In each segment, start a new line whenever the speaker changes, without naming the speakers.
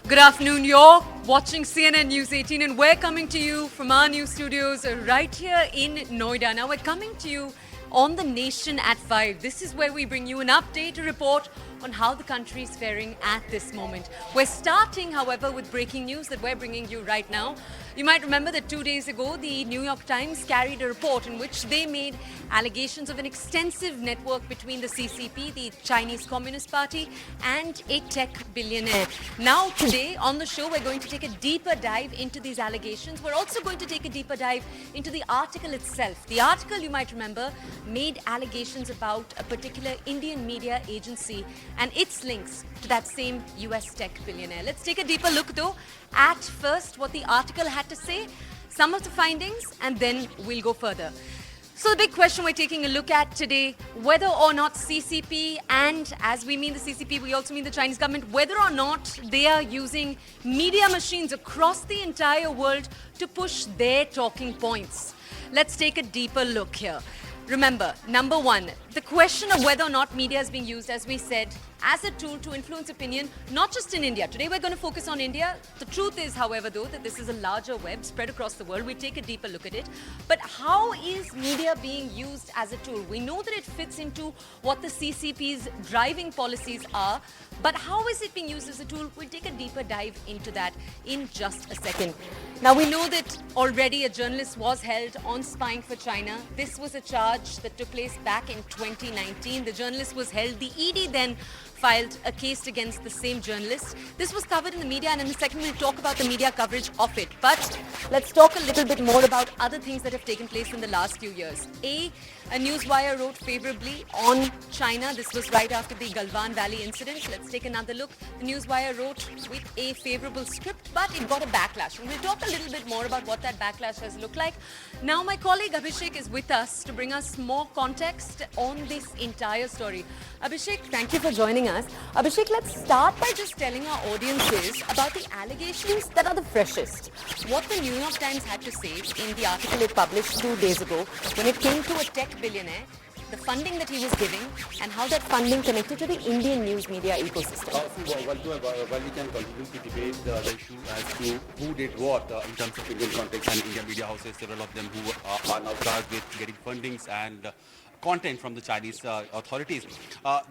Good afternoon. You're watching CNN News 18 and we're coming to you from our news studios right here in Noida. Now we're coming to you on The Nation at 5. This is where we bring you an update, a report on how the country is faring at this moment. We're starting, however, with breaking news that we're bringing you right now. You might remember that 2 days ago, the New York Times carried a report in which they made allegations of an extensive network between the CCP, the Chinese Communist Party, and a tech billionaire. Now, today on the show, we're going to take a deeper dive into these allegations. We're also going to take a deeper dive into the article itself. The article, you might remember, made allegations about a particular Indian media agency and its links to that same US tech billionaire. Let's take a deeper look, though, at first what the article had to say, some of the findings, and then we'll go further. So the big question we're taking a look at today, whether or not CCP, and as we mean the CCP, we also mean the Chinese government, whether or not they are using media machines across the entire world to push their talking points. Let's take a deeper look here. Remember, number one, the question of whether or not media is being used, as we said, as a tool to influence opinion, not just in India. Today we're going to focus on India. The truth is, however, though, that this is a larger web spread across the world. We take a deeper look at it. But how is media being used as a tool? We know that it fits into what the CCP's driving policies are, but how is it being used as a tool? We'll take a deeper dive into that in just a second. Now, we know that already a journalist was held on spying for China. This was a charge that took place back in 2019. The journalist was held. The ED then filed a case against the same journalist. This was covered in the media, and in a second we'll talk about the media coverage of it. But let's talk a little bit more about other things that have taken place in the last few years. A newswire wrote favorably on China. This was right after the Galwan Valley incident. Let's take another look. The newswire wrote with a favorable script, but it got a backlash. And we'll talk a little bit more about what that backlash has looked like. Now, my colleague Abhishek is with us to bring us more context on this entire story. Abhishek, thank you for joining us. Abhishek, let's start by just telling our audiences about the allegations that are the freshest. What the New York Times had to say in the article it published 2 days ago when it came to a tech billionaire, the funding that he was giving, and how that funding connected to the Indian news media ecosystem.
While we can continue to debate the issue as to who did what in terms of Indian context and Indian media houses, several of them who are now charged with getting fundings and content from the Chinese authorities.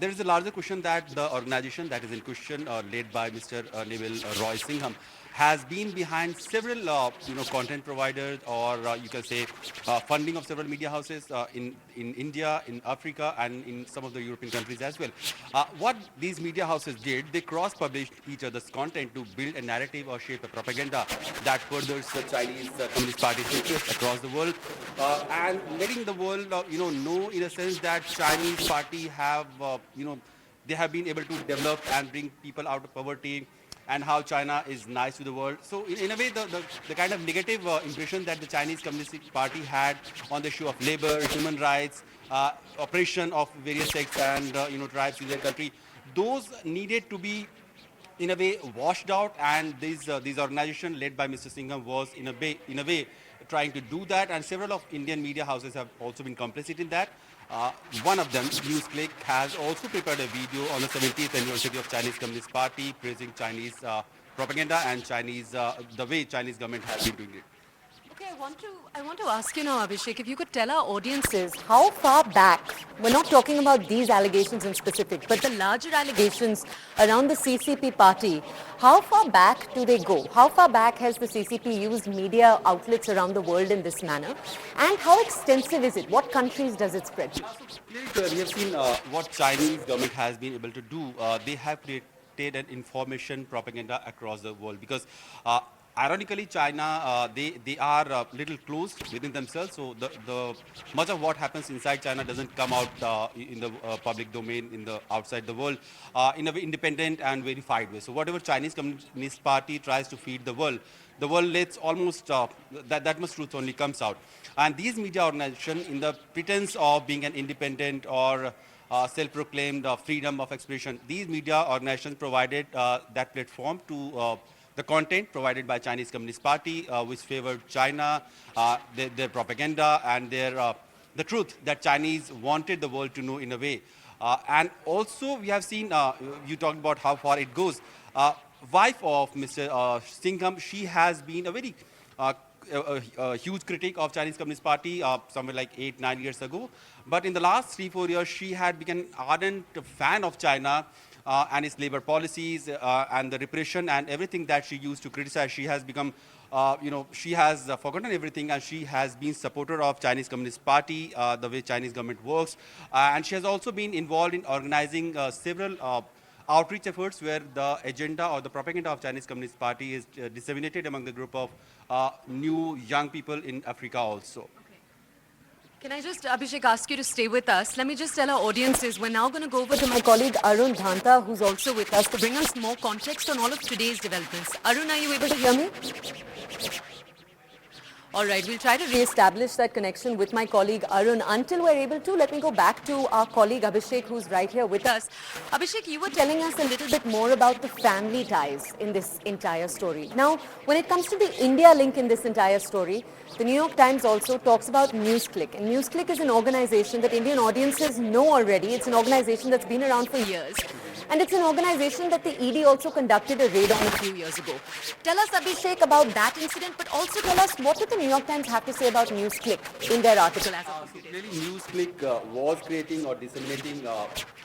There is a larger question that the organization that is in question, led by Mr. Neville Roy Singham, has been behind several content providers, or you can say funding of several media houses in India, in Africa, and in some of the European countries as well. What these media houses did, they cross-published each other's content to build a narrative or shape a propaganda that furthers the Chinese Communist Party's interests across the world, and letting the world know in a sense that Chinese party have they have been able to develop and bring people out of poverty, and how China is nice to the world. So in a way, the kind of negative impression that the Chinese Communist Party had on the issue of labor, human rights, oppression of various sects and tribes in their country, those needed to be in a way washed out, and these organizations led by Mr. Singham was in a way trying to do that, and several of Indian media houses have also been complicit in that. One of them, Newsclick, has also prepared a video on the 70th anniversary of Chinese Communist Party, praising Chinese propaganda and the way Chinese government has been doing it.
Okay, I want to ask you now, Abhishek, if you could tell our audiences how far back, we're not talking about these allegations in specific, but the larger allegations around the CCP party, how far back do they go? How far back has the CCP used media outlets around the world in this manner? And how extensive is it? What countries does it spread to?
We have seen what Chinese government has been able to do. They have created an information propaganda across the world, because ironically, China, they are a little closed within themselves, so the much of what happens inside China doesn't come out in the public domain, in the outside the world, in a way independent and verified way. So whatever Chinese Communist Party tries to feed the world lets almost that much truth only comes out. And these media organizations, in the pretense of being an independent or self-proclaimed freedom of expression, these media organizations provided that platform to the content provided by Chinese Communist Party, which favored China, their propaganda, and the truth that Chinese wanted the world to know in a way. And also, we have seen, you talked about how far it goes. wife of Mr. Singham, she has been a very huge critic of Chinese Communist Party somewhere like 8-9 years ago. But in the last 3-4 years, she had become an ardent fan of China and its labor policies and the repression and everything that she used to criticize. She has become, she has forgotten everything, and she has been supporter of Chinese Communist Party, the way Chinese government works. And she has also been involved in organizing several outreach efforts where the agenda or the propaganda of Chinese Communist Party is disseminated among the group of new young people in Africa also.
Can I just, Abhishek, ask you to stay with us? Let me just tell our audiences, we're now going to go over to my colleague Arun Dhanta, who's also with us, to bring us more context on all of today's developments. Arun, are you able to hear me? All right, we'll try to re-establish that connection with my colleague Arun. Until we're able to, let me go back to our colleague Abhishek, who's right here with us. Abhishek, you were telling us a little bit more about the family ties in this entire story. Now, when it comes to the India link in this entire story, the New York Times also talks about Newsclick. And Newsclick is an organization that Indian audiences know already. It's an organization that's been around for years. And it's an organization that the ED also conducted a raid on a few years ago. Tell us, Abhishek, about that incident, but also tell us, what did the New York Times have to say about Newsclick in their article as of today?
Really, Newsclick was creating or disseminating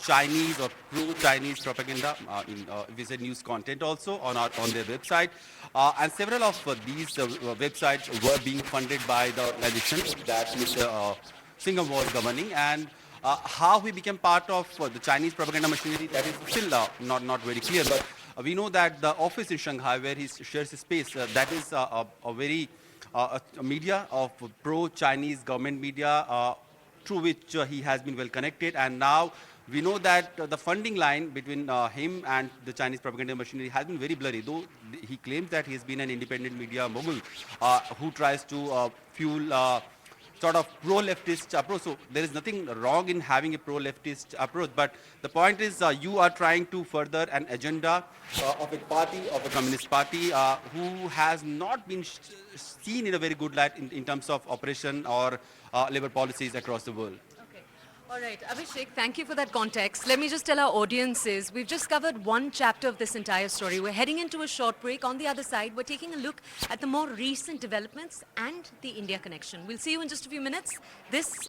Chinese or pro-Chinese propaganda in we said news content also on their website. And several of these websites were being funded by the organization that Mr. Singham was governing. And how he became part of the Chinese propaganda machinery, that is still not very clear. But we know that the office in Shanghai, where he shares his space, that is a very media of pro-Chinese government media through which he has been well connected. And now we know that the funding line between him and the Chinese propaganda machinery has been very blurry, though he claims that he has been an independent media mogul who tries to fuel sort of pro-leftist approach. So there is nothing wrong in having a pro-leftist approach, but the point is you are trying to further an agenda of a party, of a communist party who has not been seen in a very good light in terms of operation or labor policies across the world.
All right, Abhishek, thank you for that context. Let me just tell our audiences, we've just covered one chapter of this entire story. We're heading into a short break. On the other side, we're taking a look at the more recent developments and the India connection. We'll see you in just a few minutes. This